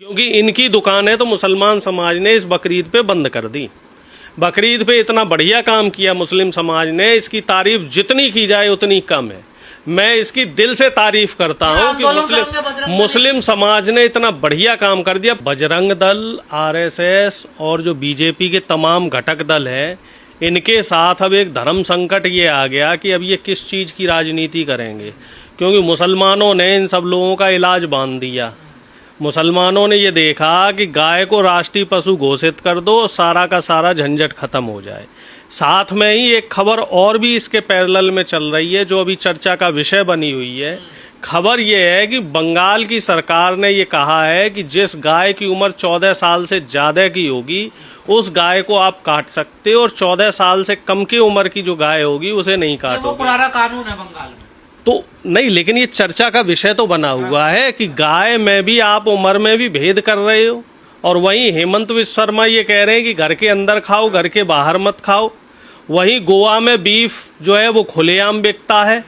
क्योंकि इनकी दुकानें तो मुसलमान समाज ने इस बकरीद पे बंद कर दी। बकरीद पे इतना बढ़िया काम किया मुस्लिम समाज ने, इसकी तारीफ जितनी की जाए उतनी कम है। मैं इसकी दिल से तारीफ करता हूँ कि मुस्लिम समाज ने इतना बढ़िया काम कर दिया। बजरंग दल, आरएसएस और जो बीजेपी के तमाम घटक दल हैं, इनके साथ अब एक धर्म संकट ये आ गया कि अब ये किस चीज़ की राजनीति करेंगे, क्योंकि मुसलमानों ने इन सब लोगों का इलाज बांध दिया। मुसलमानों ने ये देखा कि गाय को राष्ट्रीय पशु घोषित कर दो, सारा का सारा झंझट खत्म हो जाए। साथ में ही एक खबर और भी इसके पैरेलल में चल रही है जो अभी चर्चा का विषय बनी हुई है। खबर ये है कि बंगाल की सरकार ने ये कहा है कि जिस गाय की उम्र 14 साल से ज़्यादा की होगी उस गाय को आप काट सकते हो, और 14 साल से कम की उम्र की जो गाय होगी उसे नहीं काटोगे। वो पुराना कानून है बंगाल में। तो नहीं, लेकिन ये चर्चा का विषय तो बना हुआ है कि गाय में भी आप उम्र में भी भेद कर रहे हो। और वहीं हेमंत विश्व शर्मा ये कह रहे हैं कि घर के अंदर खाओ, घर के बाहर मत खाओ। वहीं गोवा में बीफ जो है वो खुलेआम बिकता है,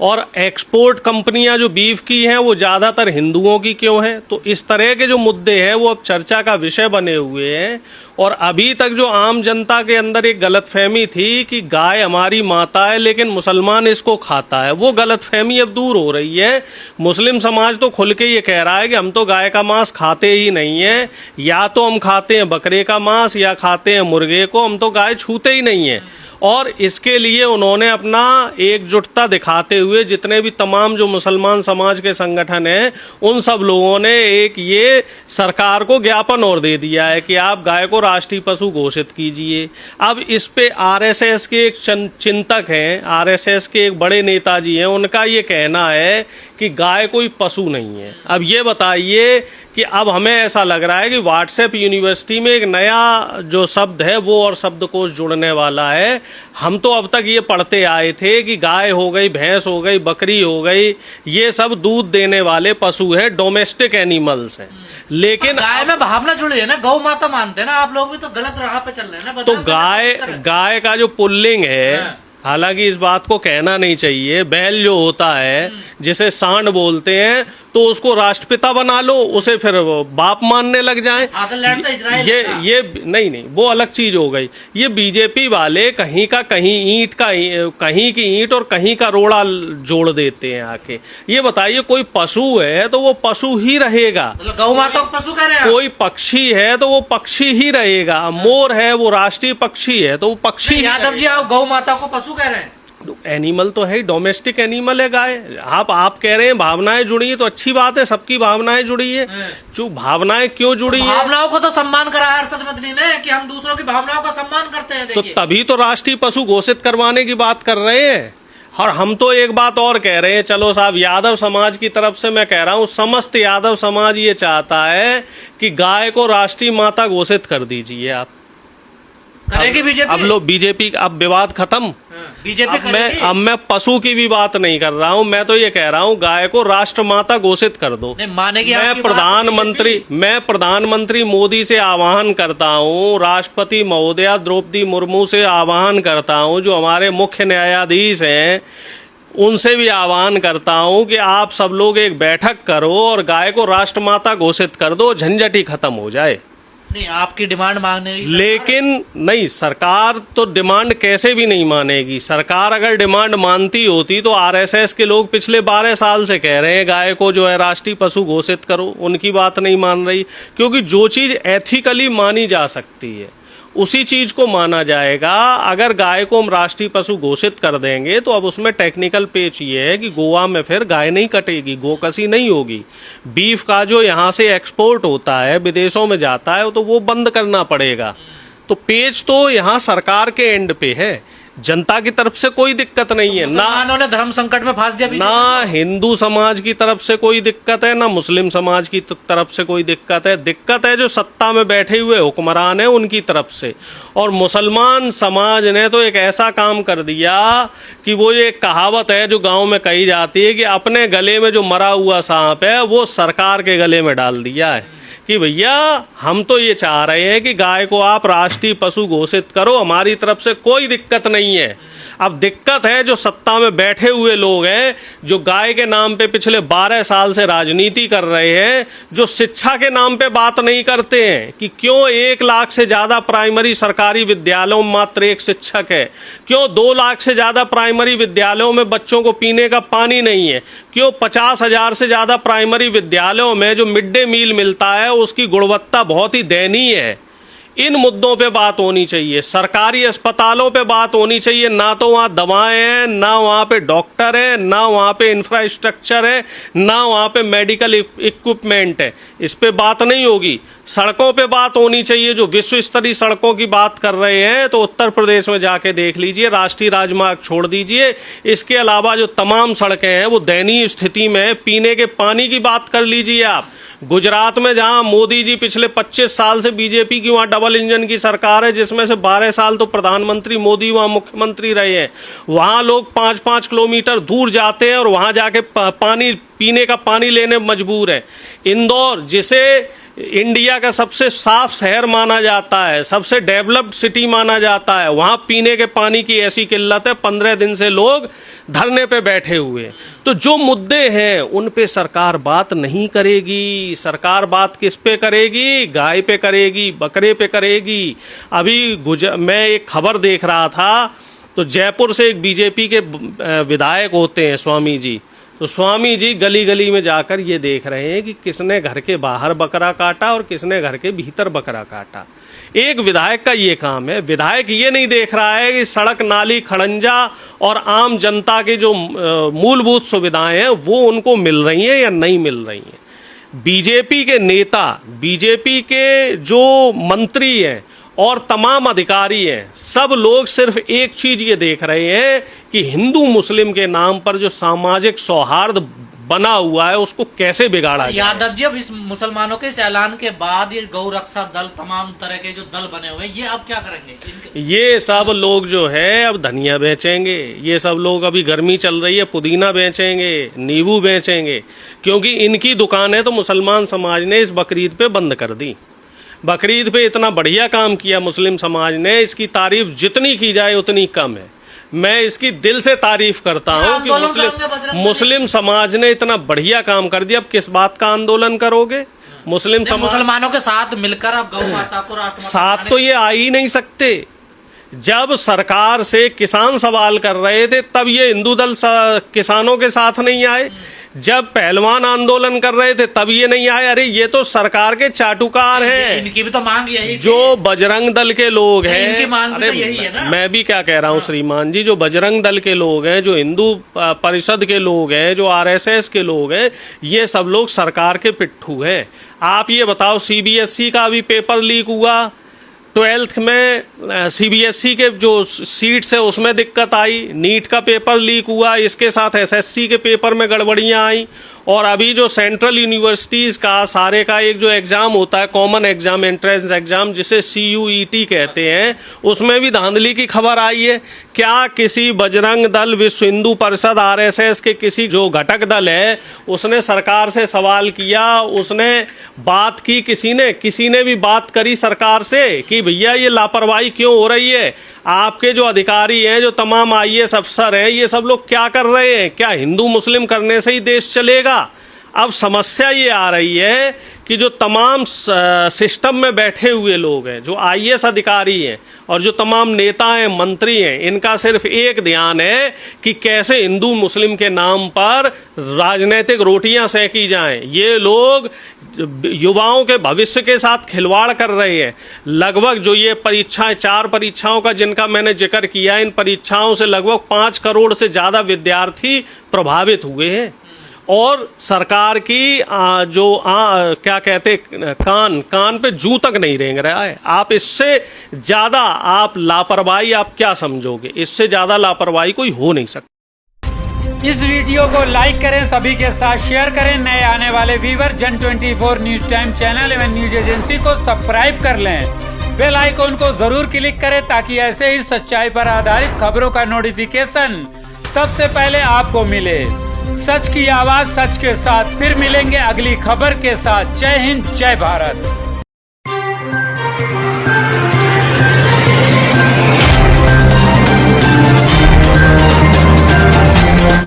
और एक्सपोर्ट कंपनियां जो बीफ की हैं वो ज़्यादातर हिंदुओं की क्यों हैं। तो इस तरह के जो मुद्दे हैं वो अब चर्चा का विषय बने हुए हैं। और अभी तक जो आम जनता के अंदर एक गलतफहमी थी कि गाय हमारी माता है लेकिन मुसलमान इसको खाता है, वो गलतफहमी अब दूर हो रही है। मुस्लिम समाज तो खुल के ये कह रहा है कि हम तो गाय का मांस खाते ही नहीं है, या तो हम खाते हैं बकरे का मांस या खाते हैं मुर्गे को, हम तो गाय छूते ही नहीं है। और इसके लिए उन्होंने अपना एकजुटता दिखाते हुए जितने भी तमाम जो मुसलमान समाज के संगठन हैं उन सब लोगों ने एक ये सरकार को ज्ञापन और दे दिया है कि आप गाय को राष्ट्रीय पशु घोषित कीजिए। अब इस पे आरएसएस के एक चिंतक हैं, आरएसएस के एक बड़े नेताजी हैं, उनका ये कहना है कि गाय कोई पशु नहीं है। अब ये बताइए कि अब हमें ऐसा लग रहा है कि व्हाट्सएप यूनिवर्सिटी में एक नया जो शब्द है वो और शब्दकोश जुड़ने वाला है। हम तो अब तक ये पढ़ते आए थे कि गाय हो गई, भैंस हो गई, बकरी हो गई, ये सब दूध देने वाले पशु है, डोमेस्टिक एनिमल्स हैं। लेकिन गाय में भावना जुड़ी है ना, गौ माता मानते हैं ना, आप लोग भी तो गलत राह पे चल रहे हैं ना। तो गाय का जो पुल्लिंग है, हालांकि इस बात को कहना नहीं चाहिए, बैल जो होता है जिसे सांड बोलते हैं, तो उसको राष्ट्रपिता बना लो, उसे फिर बाप मानने लग जाएं। ये नहीं, वो अलग चीज हो गई। ये बीजेपी वाले कहीं का कहीं कहीं की ईंट और कहीं का रोड़ा जोड़ देते हैं आके। ये बताइए, कोई पशु है तो वो पशु ही रहेगा। गौ माता को पशु कह रहे हैं। कोई पक्षी है तो वो पक्षी ही रहेगा। मोर है वो राष्ट्रीय पक्षी है तो वो पक्षी। यादव जी, आप गौ माता को पशु कह रहे हैं। एनिमल तो है, डोमेस्टिक एनिमल है गाय। आप कह रहे हैं भावनाएं जुड़ी है, तो अच्छी बात है, सबकी भावनाएं जुड़ी है। जो भावनाएं क्यों जुड़ी है? भावनाओं को तो सम्मान करा है अरशद मदनी ने कि हम दूसरों की भावनाओं का सम्मान करते हैं। तो तभी तो राष्ट्रीय पशु घोषित करवाने की बात कर रहे हैं। और हम तो एक बात और कह रहे हैं, चलो साहब, यादव समाज की तरफ से मैं कह रहा हूँ, समस्त यादव समाज ये चाहता है कि गाय को राष्ट्रीय माता घोषित कर दीजिए। आप करेगी बीजेपी? अब लोग बीजेपी, अब विवाद खत्म। बीजेपी अब मैं पशु की भी बात नहीं कर रहा हूं, मैं तो ये कह रहा हूं गाय को राष्ट्रमाता घोषित कर दो। मानेगी? मैं प्रधानमंत्री मोदी से आह्वान करता हूं, राष्ट्रपति महोदया द्रौपदी मुर्मू से आह्वान करता हूं, जो हमारे मुख्य न्यायाधीश हैं उनसे भी आह्वान करता हूं कि आप सब लोग एक बैठक करो और गाय को राष्ट्रमाता घोषित कर दो, झंझट ही खत्म हो जाए। नहीं, आपकी डिमांड मांगने की लेकिन नहीं, सरकार तो डिमांड कैसे भी नहीं मानेगी। सरकार अगर डिमांड मानती होती तो आरएसएस के लोग पिछले 12 साल से कह रहे हैं गाय को जो है राष्ट्रीय पशु घोषित करो, उनकी बात नहीं मान रही। क्योंकि जो चीज़ एथिकली मानी जा सकती है उसी चीज को माना जाएगा। अगर गाय को हम राष्ट्रीय पशु घोषित कर देंगे तो अब उसमें टेक्निकल पेच ये है कि गोवा में फिर गाय नहीं कटेगी, गोकसी नहीं होगी। बीफ का जो यहाँ से एक्सपोर्ट होता है, विदेशों में जाता है, तो वो बंद करना पड़ेगा। तो पेच तो यहाँ सरकार के एंड पे है, जनता की तरफ से कोई दिक्कत नहीं है। ना ने धर्म संकट में फांस दिया, ना हिंदू समाज की तरफ से कोई दिक्कत है, ना मुस्लिम समाज की तरफ से कोई दिक्कत है। दिक्कत है जो सत्ता में बैठे हुए हुक्मरान हैं उनकी तरफ से। और मुसलमान समाज ने तो एक ऐसा काम कर दिया कि वो ये कहावत है जो गांव में कही जाती है कि अपने गले में जो मरा हुआ सांप है वो सरकार के गले में डाल दिया है कि भैया हम तो ये चाह रहे हैं कि गाय को आप राष्ट्रीय पशु घोषित करो, हमारी तरफ से कोई दिक्कत नहीं है। अब दिक्कत है जो सत्ता में बैठे हुए लोग हैं, जो गाय के नाम पे पिछले 12 साल से राजनीति कर रहे हैं, जो शिक्षा के नाम पे बात नहीं करते हैं कि क्यों 1 लाख से ज़्यादा प्राइमरी सरकारी विद्यालयों में मात्र 1 शिक्षक है, क्यों 2 लाख से ज़्यादा प्राइमरी विद्यालयों में बच्चों को पीने का पानी नहीं है, क्यों 50,000 से ज़्यादा प्राइमरी विद्यालयों में जो मिड डे मील मिलता है उसकी गुणवत्ता बहुत ही दयनीय है। इन मुद्दों पे बात होनी चाहिए। सरकारी अस्पतालों पे बात होनी चाहिए। ना तो वहाँ दवाएं हैं, ना वहाँ पे डॉक्टर है, ना वहाँ पे इंफ्रास्ट्रक्चर है, ना वहाँ पे मेडिकल इक्विपमेंट है। इस पे बात नहीं होगी। सड़कों पे बात होनी चाहिए। जो विश्व स्तरीय सड़कों की बात कर रहे हैं तो उत्तर प्रदेश में जाके देख लीजिए, राष्ट्रीय राजमार्ग छोड़ दीजिए, इसके अलावा जो तमाम सड़कें हैं वो दयनीय स्थिति में है। पीने के पानी की बात कर लीजिए आप। गुजरात में जहां मोदी जी पिछले 25 साल से बीजेपी की वहां डबल इंजन की सरकार है, जिसमें से 12 साल तो प्रधानमंत्री मोदी वहां मुख्यमंत्री रहे हैं, वहां लोग 5-5 किलोमीटर दूर जाते हैं और वहां जाके पानी पीने का पानी लेने मजबूर है। इंदौर, जिसे इंडिया का सबसे साफ शहर माना जाता है, सबसे डेवलप्ड सिटी माना जाता है, वहाँ पीने के पानी की ऐसी किल्लत है, 15 दिन से लोग धरने पे बैठे हुए हैं। तो जो मुद्दे हैं उन पे सरकार बात नहीं करेगी। सरकार बात किस पे करेगी? गाय पे करेगी, बकरे पे करेगी। अभी मैं एक खबर देख रहा था, तो जयपुर से एक बीजेपी के विधायक होते हैं स्वामी जी, तो स्वामी जी गली गली में जाकर ये देख रहे हैं कि किसने घर के बाहर बकरा काटा और किसने घर के भीतर बकरा काटा। एक विधायक का ये काम है। विधायक ये नहीं देख रहा है कि सड़क, नाली, खड़ंजा और आम जनता के जो मूलभूत सुविधाएं हैं वो उनको मिल रही हैं या नहीं मिल रही हैं। बीजेपी के नेता, बीजेपी के जो मंत्री हैं और तमाम अधिकारी हैं, सब लोग सिर्फ एक चीज ये देख रहे हैं कि हिंदू मुस्लिम के नाम पर जो सामाजिक सौहार्द बना हुआ है उसको कैसे बिगाड़ा जाए। यादव जी, अब इस मुसलमानों के इस ऐलान के बाद ये गौ रक्षा दल, तमाम तरह के जो दल बने हुए हैं, ये अब क्या करेंगे? ये सब लोग जो है अब धनिया बेचेंगे। ये सब लोग, अभी गर्मी चल रही है, पुदीना बेचेंगे, नींबू बेचेंगे, क्योंकि इनकी दुकानें तो मुसलमान समाज ने इस बकरीद पे बंद कर दी। बकरीद पे इतना बढ़िया काम किया मुस्लिम समाज ने, इसकी तारीफ जितनी की जाए उतनी कम है। मैं इसकी दिल से तारीफ करता हूँ कि मुस्लिम समाज ने इतना बढ़िया काम कर दिया। अब किस बात का आंदोलन करोगे? मुसलमानों के साथ मिलकर अब गौ माता को राष्ट्र साथ तो ये आ ही नहीं सकते। जब सरकार से किसान सवाल कर रहे थे तब ये हिंदू दल किसानों के साथ नहीं आए। जब पहलवान आंदोलन कर रहे थे तब ये नहीं आए। अरे ये तो सरकार के चाटुकार हैं। इनकी भी तो मांग यही, जो बजरंग दल के लोग हैं, इनकी मांग भी तो यही है ना। मैं भी क्या कह रहा हूँ श्रीमान जी, जो बजरंग दल के लोग हैं, जो हिंदू परिषद के लोग हैं, जो RSS के लोग हैं, ये सब लोग सरकार के पिट्ठू हैं। आप ये बताओ, CBSE का भी पेपर लीक हुआ, 12th में CBSE के जो सीट्स है उसमें दिक्कत आई, नीट का पेपर लीक हुआ, इसके साथ SSC के पेपर में गड़बड़ियाँ आई, और अभी जो सेंट्रल यूनिवर्सिटीज़ का सारे का एक जो एग्ज़ाम होता है, कॉमन एग्ज़ाम, एंट्रेंस एग्ज़ाम, जिसे CUET कहते हैं, उसमें भी धांधली की खबर आई है। क्या किसी बजरंग दल, विश्व हिंदू परिषद, RSS के किसी जो घटक दल है उसने सरकार से सवाल किया? उसने बात की? किसी ने भी बात करी सरकार से कि भैया ये लापरवाही क्यों हो रही है? आपके जो अधिकारी हैं, जो तमाम IAS अफसर हैं, ये सब लोग क्या कर रहे हैं? क्या हिंदू मुस्लिम करने से ही देश चलेगा? अब समस्या ये आ रही है कि जो तमाम सिस्टम में बैठे हुए लोग हैं, जो IAS अधिकारी हैं और जो तमाम नेता हैं, मंत्री हैं, इनका सिर्फ एक ध्यान है कि कैसे हिंदू मुस्लिम के नाम पर राजनीतिक रोटियां सेंकी जाएं। ये लोग युवाओं के भविष्य के साथ खिलवाड़ कर रहे हैं। लगभग जो ये परीक्षाएं, 4 परीक्षाओं का जिनका मैंने जिक्र किया, इन परीक्षाओं से लगभग 5 करोड़ से ज़्यादा विद्यार्थी प्रभावित हुए हैं। और सरकार की क्या कहते, कान पे जू तक नहीं रेंग रहा है। आप इससे ज़्यादा आप लापरवाही आप क्या समझोगे? इससे ज़्यादा लापरवाही कोई हो नहीं सकती। इस वीडियो को लाइक करें, सभी के साथ शेयर करें। नए आने वाले व्यूअर जन 24 न्यूज टाइम चैनल एवं न्यूज एजेंसी को सब्सक्राइब कर लें। बेल आइकॉन को जरूर क्लिक करें ताकि ऐसे ही सच्चाई पर आधारित खबरों का नोटिफिकेशन सबसे पहले आपको मिले। सच की आवाज सच के साथ फिर मिलेंगे अगली खबर के साथ। जय हिंद, जय भारत।